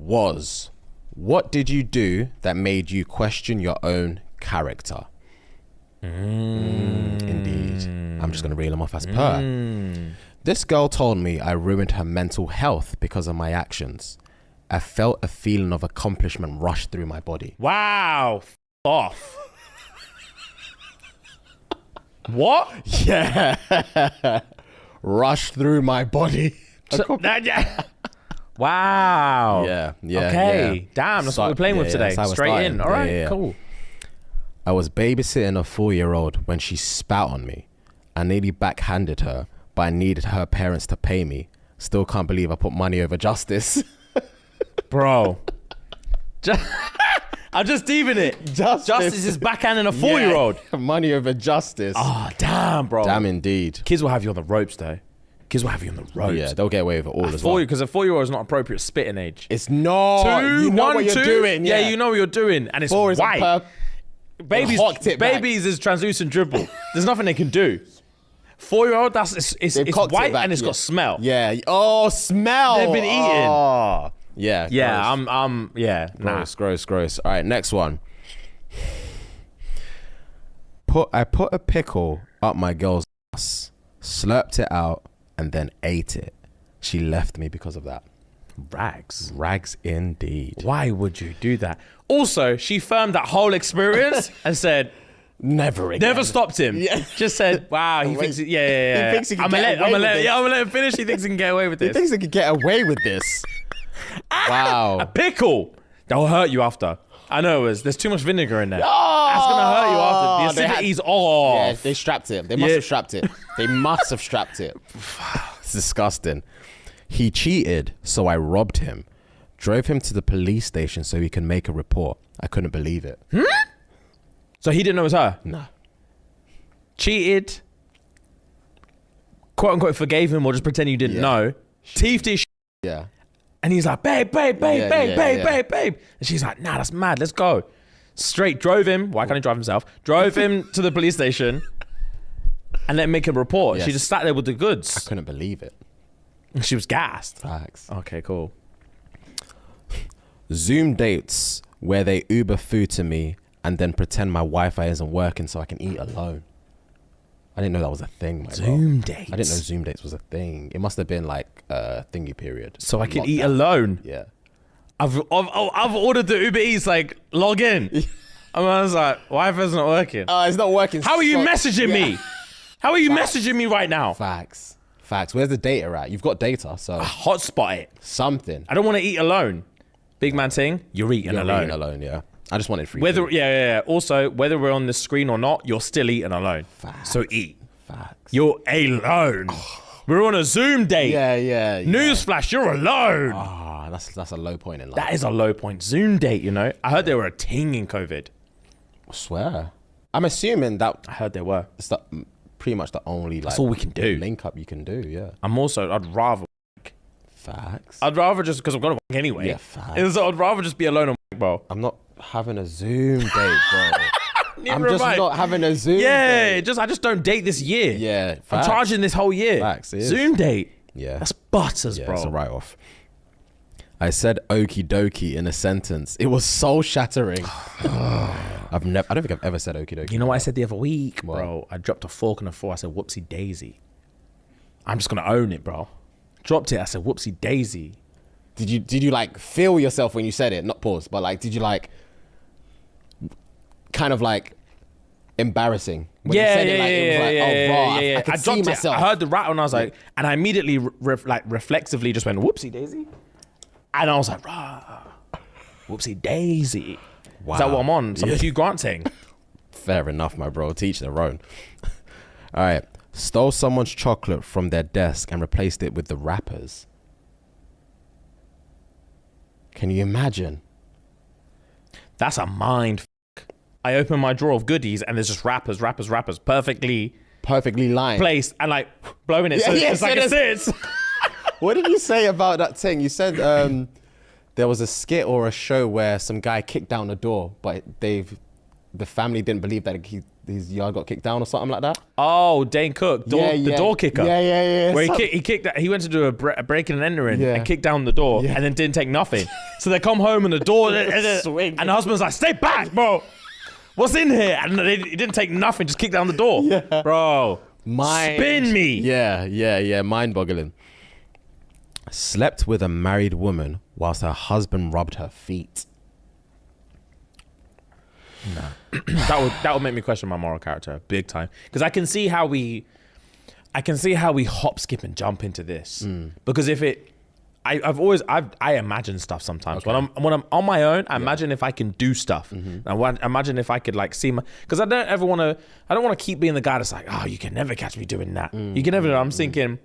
was, what did you do that made you question your own character? Indeed. I'm just going to reel them off as per. This girl told me I ruined her mental health because of my actions. I felt a feeling of accomplishment rush through my body. Wow. Off. What? Yeah. Rush through my body. Wow. Yeah. Okay. Yeah. Damn, that's what we're playing with today. Straight in. All right, cool. I was babysitting a 4-year-old when she spat on me. I nearly backhanded her, but I needed her parents to pay me. Still can't believe I put money over justice. Bro. I'm just deeping it. Justice is backhanding a 4-year-old. Yeah. Money over justice. Oh, damn, bro. Damn indeed. Kids will have you on the ropes, though. Kids will have you on the ropes. Yeah, they'll get away with it all as well. Because a 4-year-old is not appropriate spitting age. It's not. You know what you're doing. Yeah, you know what you're doing. And it's white. Babies is translucent dribble. There's nothing they can do. 4-year-old, it's white and it's got smell. Yeah. Oh, smell. They've been eaten. Oh. Yeah. Yeah, gross. Gross. All right, next one. I put a pickle up my girl's ass, slurped it out, and then ate it. She left me because of that. Rags indeed. Why would you do that? Also, she firmed that whole experience and said, never again. Never stopped him. Yeah. Just said, wow, he thinks, yeah. He thinks he can get away with this. I'm gonna let him finish. He thinks he can get away with this. He thinks he can get away with this. Wow. A pickle. That'll hurt you after. I know there's too much vinegar in there. Oh, that's gonna hurt you after. The acidity's off. Yeah, they strapped it. They must have strapped it. They must have strapped it. It's disgusting. He cheated, so I robbed him. Drove him to the police station so he can make a report. I couldn't believe it. So he didn't know it was her? No. Cheated, quote unquote forgave him or just pretend you didn't know. Teethed his Yeah. And he's like, babe. And she's like, nah, that's mad. Let's go. Straight drove him. Why can't he drive himself? Drove him to the police station and let him make a report. Yes. She just sat there with the goods. I couldn't believe it. She was gassed. Facts. Okay, cool. Zoom dates where they Uber food to me and then pretend my Wi-Fi isn't working so I can eat alone. I didn't know that was a thing. Zoom dates? I didn't know Zoom dates was a thing. It must have been like a thingy period. So I can eat alone? Yeah. I've ordered the Uber Eats, like, log in. And I was like, Wi-Fi's not working. It's not working. How are you messaging me? How are you messaging me right now? Facts. Where's the data at? You've got data, so. Hotspot it. Something. I don't want to eat alone. Big man thing, you're eating alone. You're eating alone, yeah. I just wanted free food. Yeah. Also, whether we're on the screen or not, you're still eating alone. Facts. So eat. Facts. You're alone. We're on a Zoom date. Yeah. Newsflash, you're alone. That's a low point in life. That is a low point. Zoom date, you know. I heard they were a ting in COVID. I swear. I'm assuming that. I heard they were. It's pretty much the only that's all we can do. Link up you can do, yeah. I'd rather. Facts. I'd rather just, because I'm going to anyway. Yeah, facts. So I'd rather just be alone on bro. I'm not having a Zoom date, bro. I'm just not having a Zoom date. I just don't date this year. Yeah, I'm facts. charging this whole year. Facts, it is. Zoom date. Yeah. That's butters, bro. It's a write-off. I said okie dokie in a sentence. It was soul shattering. I don't think I've ever said okie dokie. You know what I said the other week, what? bro? I dropped a fork and a four. I said whoopsie daisy. I'm just gonna own it, bro. Dropped it. I said whoopsie daisy. Did you like feel yourself when you said it? Not pause, but like, did you like kind of like embarrassing? When you said it, like, it was like, I could see myself. I heard the rattle and I was like, and I immediately reflexively just went whoopsie daisy. And I was like, rah, whoopsie daisy. Wow. Is that what I'm on? Some Hugh Grant thing. Fair enough, my bro. Teach their own. All right. Stole someone's chocolate from their desk and replaced it with the wrappers. Can you imagine? That's a mind f***. I open my drawer of goodies and there's just wrappers, perfectly lined, placed and like blowing it. So it's like it sits. What did you say about that thing? You said there was a skit or a show where some guy kicked down a door, but the family didn't believe that his yard got kicked down or something like that. Oh, Dane Cook, the door kicker. Yeah. Where he kicked. He went to do a breaking and entering and kicked down the door and then didn't take nothing. So they come home and the door and the husband's like, "Stay back, bro. What's in here?" And he didn't take nothing, just kicked down the door. Yeah. Bro, spin me. Yeah. Mind-boggling. Slept with a married woman whilst her husband rubbed her feet. No. that would make me question my moral character big time, because I can see how we hop, skip, and jump into this. Because if it, I imagine stuff sometimes. Okay. When I'm on my own, I imagine if I can do stuff. I imagine if I could like see because I don't want to keep being the guy that's like, oh, you can never catch me doing that. You can never. I'm thinking,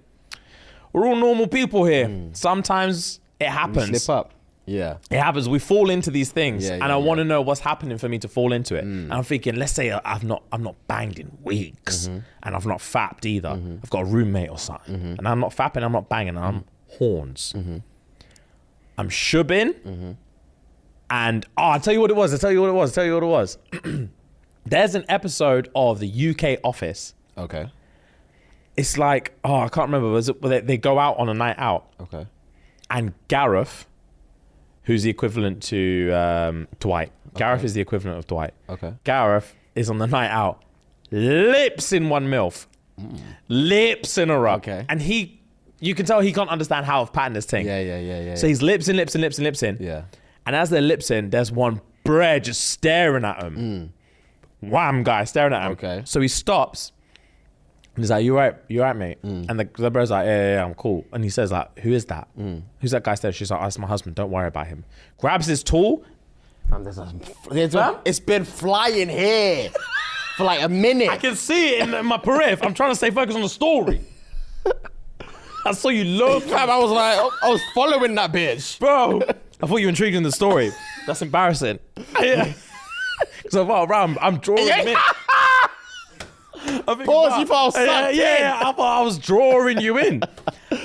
we're all normal people here. Sometimes it happens. We slip up. Yeah, it happens. We fall into these things, and I want to know what's happening for me to fall into it. And I'm thinking, let's say I'm not banged in weeks, and I've not fapped either. I've got a roommate or something, and I'm not fapping, I'm not banging, I'm horns. I'm shubbing, and I'll tell you what it was. There's an episode of the UK Office. Okay. It's like, I can't remember. They go out on a night out. Okay. And Gareth, who's the equivalent to Dwight. Gareth is the equivalent of Dwight. Okay. Gareth is on the night out, lips in one MILF, lips in a rug. Okay. And you can tell he can't understand how I've patterned this thing. Yeah. So he's lips in. Yeah. And as they're lips in, there's one bread just staring at him. Wham, guy staring at him. Okay. So he stops. And he's like, you right, mate? And the bro's like, yeah, I'm cool. And he says like, who is that? Who's that guy staring? She's like, oh, that's my husband. Don't worry about him. Grabs his tool. It's been flying here for like a minute. I can see it in my periphery. I'm trying to stay focused on the story. I saw you look. Fam, I was following that bitch. Bro, I thought you were intrigued in the story. That's embarrassing. So I'm drawing him in. Pause, you thought I was I thought I was drawing you in.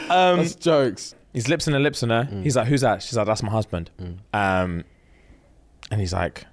That's jokes. He's lips in her. He's like, who's that? She's like, that's my husband. And he's like,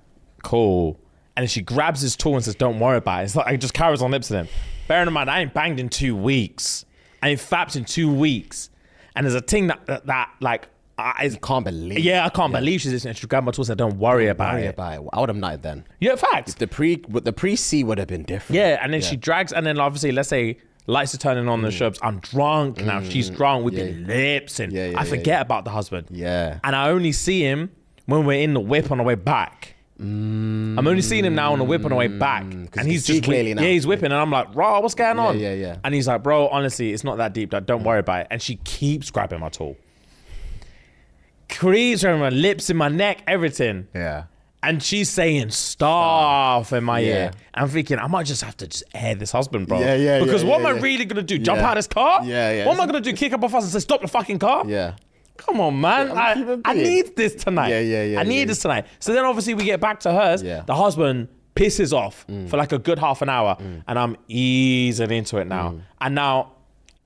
cool. And then she grabs his tool and says, don't worry about it. It's like, it just carries on lips in him. Bearing in mind, I ain't banged in 2 weeks. I ain't fapped in 2 weeks. And there's a thing that like, I can't believe. Yeah, I can't believe she's listening. She grabbed my tool and said, don't worry about it. I would have nutted then. Yeah, facts. The pre-C would have been different. Yeah, and then she drags, and then obviously, let's say lights are turning on the shubs. I'm drunk now. She's drunk. We've been lips, and I forget about the husband. Yeah. And I only see him when we're in the whip on the way back. I'm only seeing him now on the whip on the way back, and he's just clearly now. Yeah, he's whipping, and I'm like, bro, what's going on? Yeah. And he's like, bro, honestly, it's not that deep. Don't worry about it. And she keeps grabbing my tool. Creeps around my lips, in my neck, everything. Yeah. And she's saying stuff in my ear. I'm thinking, I might just have to just air this husband, bro. Because what am I really going to do? Jump out of this car? Yeah. What am I going to do? Kick up a fuss and say, stop the fucking car? Yeah. Come on, man. I need this tonight. Yeah. I need this tonight. So then obviously we get back to hers. Yeah. The husband pisses off for like a good half an hour. And I'm easing into it now. And now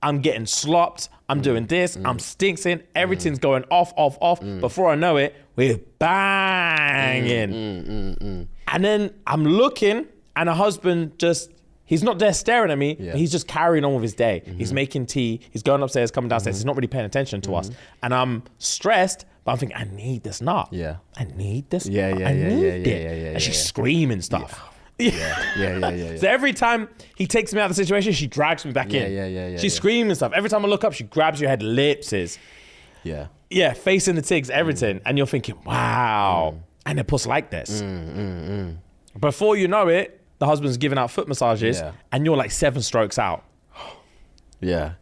I'm getting slopped. I'm doing this. I'm stinksing. Everything's going off. Before I know it, we're banging. And then I'm looking, and the husband he's not there staring at me, but he's just carrying on with his day. He's making tea. He's going upstairs, coming downstairs. He's not really paying attention to us. And I'm stressed, but I'm thinking, I need this nut. Yeah. I need this. Yeah. And she's screaming stuff. Yeah. So every time he takes me out of the situation, she drags me back in. Yeah. She's screaming stuff. Every time I look up, she grabs your head, lips is. Yeah, facing the tigs, everything. And you're thinking, wow. And it puts like this. Before you know it, the husband's giving out foot massages and you're like 7 strokes out. Yeah.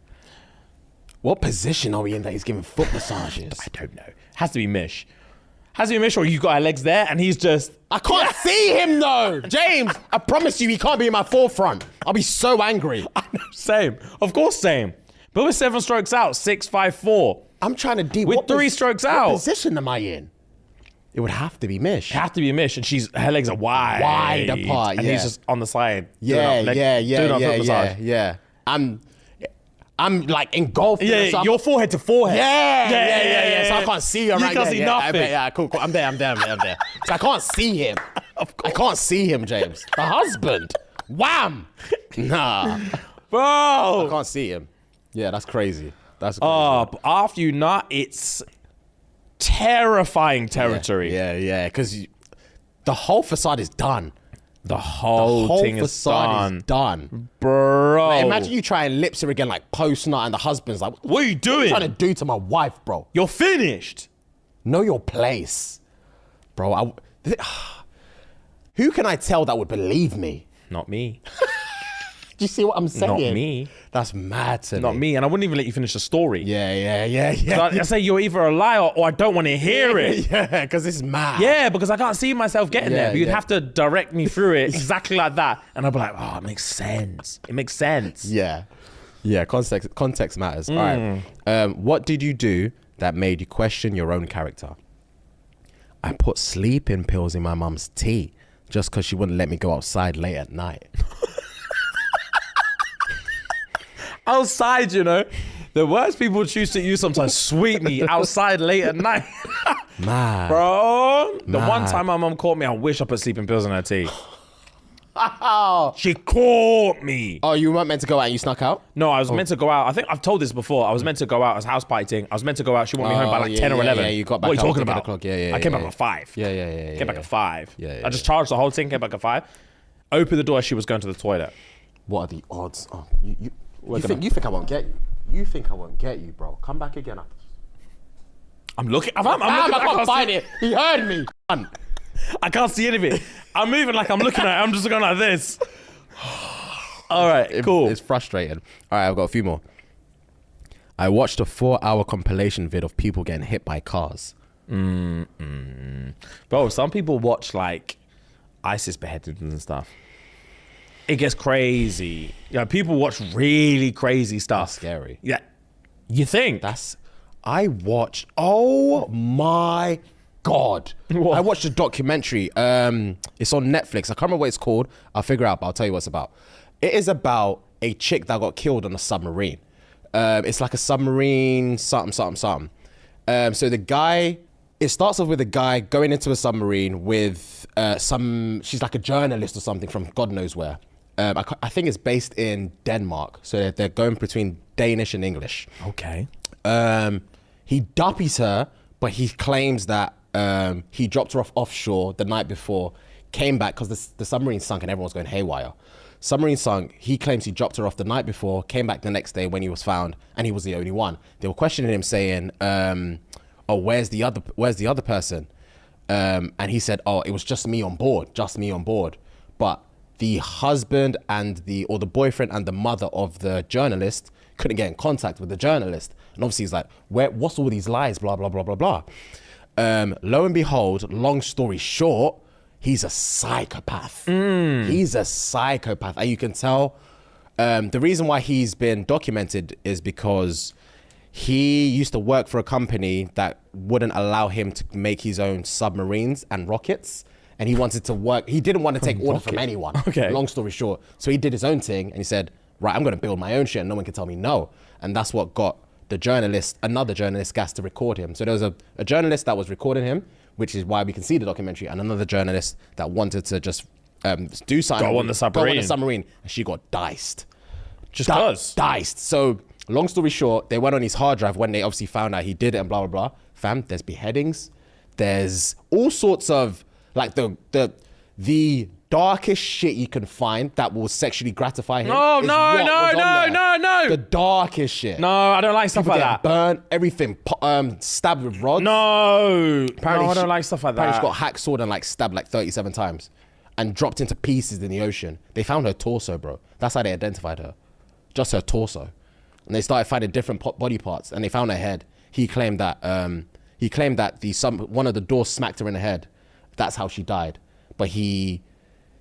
What position are we in that he's giving foot massages? I don't know. Has to be Mish. Or you got our legs there and he's just... I can't see him though. James, I promise you he can't be in my forefront. I'll be so angry. I know, same. Of course, same. But we're 7 strokes out, 6, 5, 4. I'm trying to deep. With 3 strokes out. What position am I in? It would have to be Mish. It have to be Mish, and her legs are wide apart, and he's just on the side. Yeah. I'm like engulfed. Yeah, your forehead to forehead. Yeah. So I can't see him. You can't see nothing. Yeah, cool. I'm there. So I can't see him. I can't see him, James. The husband. Wham! Nah. Bro. I can't see him. Yeah, that's crazy. That's crazy. But after you nut, it's terrifying territory. Yeah, because the whole facade is done. The whole thing is done. Bro. Like, imagine you try and lips her again like post-nut and the husband's like, what are you doing? What are you trying to do to my wife, bro? You're finished. Know your place. Bro, who can I tell that would believe me? Not me. Do you see what I'm saying? Not me. That's mad to me. Not me. And I wouldn't even let you finish the story. Yeah. So I say you're either a liar or I don't want to hear it. Yeah, because it's mad. Yeah, because I can't see myself getting there. But you'd have to direct me through it exactly like that. And I'd be like, oh, it makes sense. It makes sense. Yeah, context matters. All right. What did you do that made you question your own character? I put sleeping pills in my mum's tea just because she wouldn't let me go outside late at night. Outside, you know, the words people choose to use sometimes sweep me outside late at night. Mad. Bro, the one time my mum caught me, I wish I put sleeping pills in her tea. She caught me. Oh, you weren't meant to go out and you snuck out? No, I was meant to go out. I think I've told this before. I was meant to go out as house partying. I was meant to go out. She wanted me home by like 10 or 11. Yeah, you got back. What are you talking at about? o'clock. Yeah. I came back at 5. Yeah. Came back at 5. Yeah. I just charged the whole thing, came back at 5. Opened the door, she was going to the toilet. What are the odds? Oh, you think I won't get you? You think I won't get you, bro? Come back again. I'm looking. I'm looking. I can't find it. He heard me. I can't see anything. I'm moving like I'm looking at it. I'm just going like this. All right, cool. It's frustrating. All right, I've got a few more. I watched a 4-hour compilation vid of people getting hit by cars. Bro, some people watch like ISIS beheadings and stuff. It gets crazy. Yeah, people watch really crazy stuff. That's scary. Yeah. You think? I watched, oh my God. What? I watched a documentary. It's on Netflix. I can't remember what it's called. I'll figure it out, but I'll tell you what it's about. It is about a chick that got killed on a submarine. It's like a submarine, something. So the guy, it starts off with a guy going into a submarine with she's like a journalist or something from God knows where. I think it's based in Denmark. So they're going between Danish and English. Okay. He duppies her, but he claims that he dropped her off offshore the night before, came back because the submarine sunk and everyone's going haywire. Submarine sunk. He claims he dropped her off the night before, came back the next day when he was found, and he was the only one. They were questioning him, saying, "Oh, where's the other person?" And he said, "Oh, it was just me on board. But the husband and the boyfriend and the mother of the journalist couldn't get in contact with the journalist. And obviously he's like, what's all these lies, blah, blah, blah, blah, blah. Lo and behold, long story short, he's a psychopath. He's a psychopath. And you can tell the reason why he's been documented is because he used to work for a company that wouldn't allow him to make his own submarines and rockets. And he wanted to work. He didn't want to take orders from anyone. Okay. Long story short. So he did his own thing and he said, right, I'm going to build my own shit and no one can tell me no. And that's what got another journalist gas to record him. So there was a journalist that was recording him, which is why we can see the documentary, and another journalist that wanted to just do something. Go on the submarine. And she got diced. Just cause. Diced. So long story short, they went on his hard drive when they obviously found out he did it and blah, blah, blah. Fam, there's beheadings. There's all sorts of like the darkest shit you can find that will sexually gratify him. No. The darkest shit. No, I don't like stuff People like that. Burnt, everything, stabbed with rods. No. Apparently I don't like stuff like apparently that. she got hacksawed and like stabbed like 37 times and dropped into pieces in the ocean. They found her torso, bro. That's how they identified her. Just her torso. And they started finding different body parts and they found her head. He claimed that one of the doors smacked her in the head. That's how she died. But he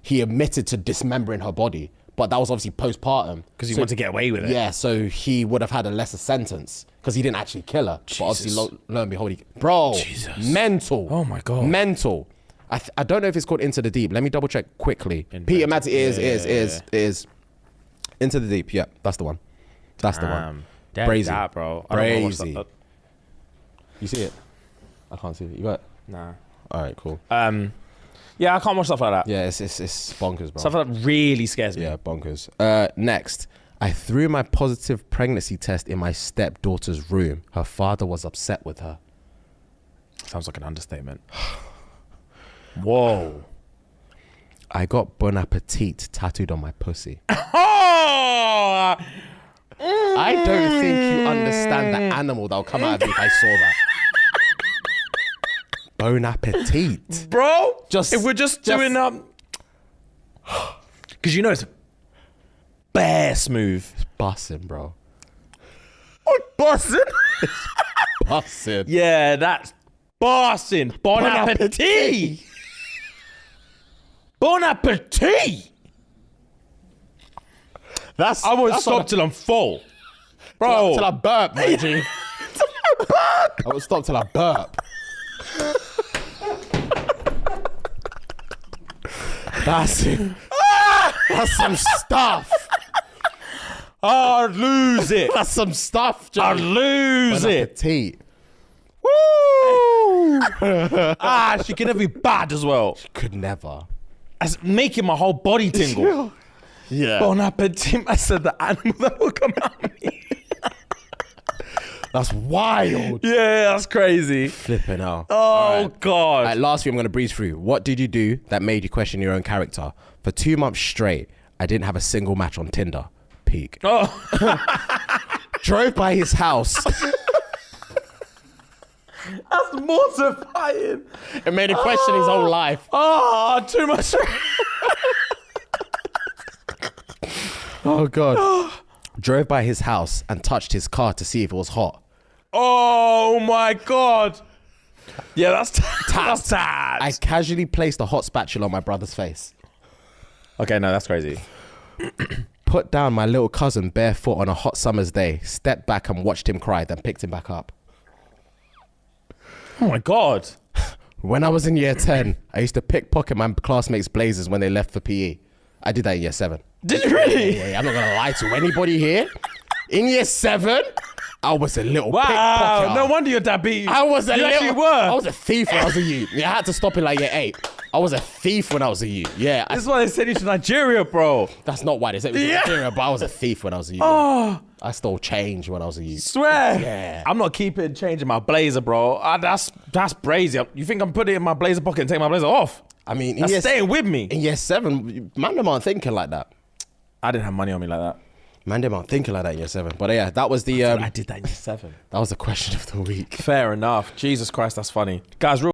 admitted to dismembering her body, but that was obviously postpartum. Because he wanted to get away with it. Yeah, so he would have had a lesser sentence because he didn't actually kill her. Jesus. But obviously, lo and behold, Jesus. Mental. Oh my God. Mental. I don't know if it's called Into the Deep. Let me double check quickly. Peter Matty is Into the Deep. Yeah, that's the one. That's the one. Brazy. That, bro. Brazy. You see it? I can't see it. You got it? Nah. All right, cool. Yeah, I can't watch stuff like that. Yeah, it's bonkers, bro. Stuff like that really scares me. Yeah, bonkers. Next, I threw my positive pregnancy test in my stepdaughter's room. Her father was upset with her. Sounds like an understatement. Whoa. I got bon appetit tattooed on my pussy. Oh! I don't think you understand the animal that'll come out of me if I saw that. Bon appetit. Bro, if we're just doing because you know it's bare smooth. It's bussin', bro. Bussin'? Bussin'. Yeah, that's bussin'. Bon appetit. Bon appetit. I won't stop till I'm full. Bro. Till I burp, my G. I won't stop till I burp. That's it. That's some stuff. I'd lose it. That's some stuff, Joe. I'd lose Bon it. appetit. Woo! She can never be bad as well. Could never. It's making my whole body tingle. Yeah. Bon appetit. I said the animal that will come out of me. That's wild. Yeah, that's crazy. Flipping out. Oh, God. All right, last week I'm going to breeze through. What did you do that made you question your own character? For 2 months straight, I didn't have a single match on Tinder. Peak. Oh. Drove by his house. That's mortifying. It made him question his whole life. Oh, too much. Oh, God. Drove by his house and touched his car to see if it was hot. Oh, my God. Yeah, that's that's tad. I casually placed a hot spatula on my brother's face. Okay, no, that's crazy. Put down my little cousin barefoot on a hot summer's day, stepped back and watched him cry, then picked him back up. Oh, my God. When I was in year 10, I used to pickpocket my classmates' blazers when they left for PE. I did that in year 7. Did you really? Yeah, I'm not going to lie to anybody here. In year 7, I was a little Wow, pickpocketer. no wonder your dad beat you. I was a You little... actually were. I was a thief when I was a youth. Yeah, I had to stop in like year 8. I was a thief when I was a youth. Yeah. This is why they sent you to Nigeria, bro. That's not why they said it was Yeah. Nigeria, but I was a thief when I was a youth. Oh, I stole change when I was a youth. swear. Yeah. I'm not keeping change in my blazer, bro. That's brazy. You think I'm putting it in my blazer pocket and taking my blazer off? I mean, That's staying with me. in year 7, man, them aren't thinking like that. I didn't have money on me like that. Man, them aren't thinking like that in year 7. But yeah, that was the I did that in year 7. that was the question of the week. Fair enough. Jesus Christ, that's funny. Guys, real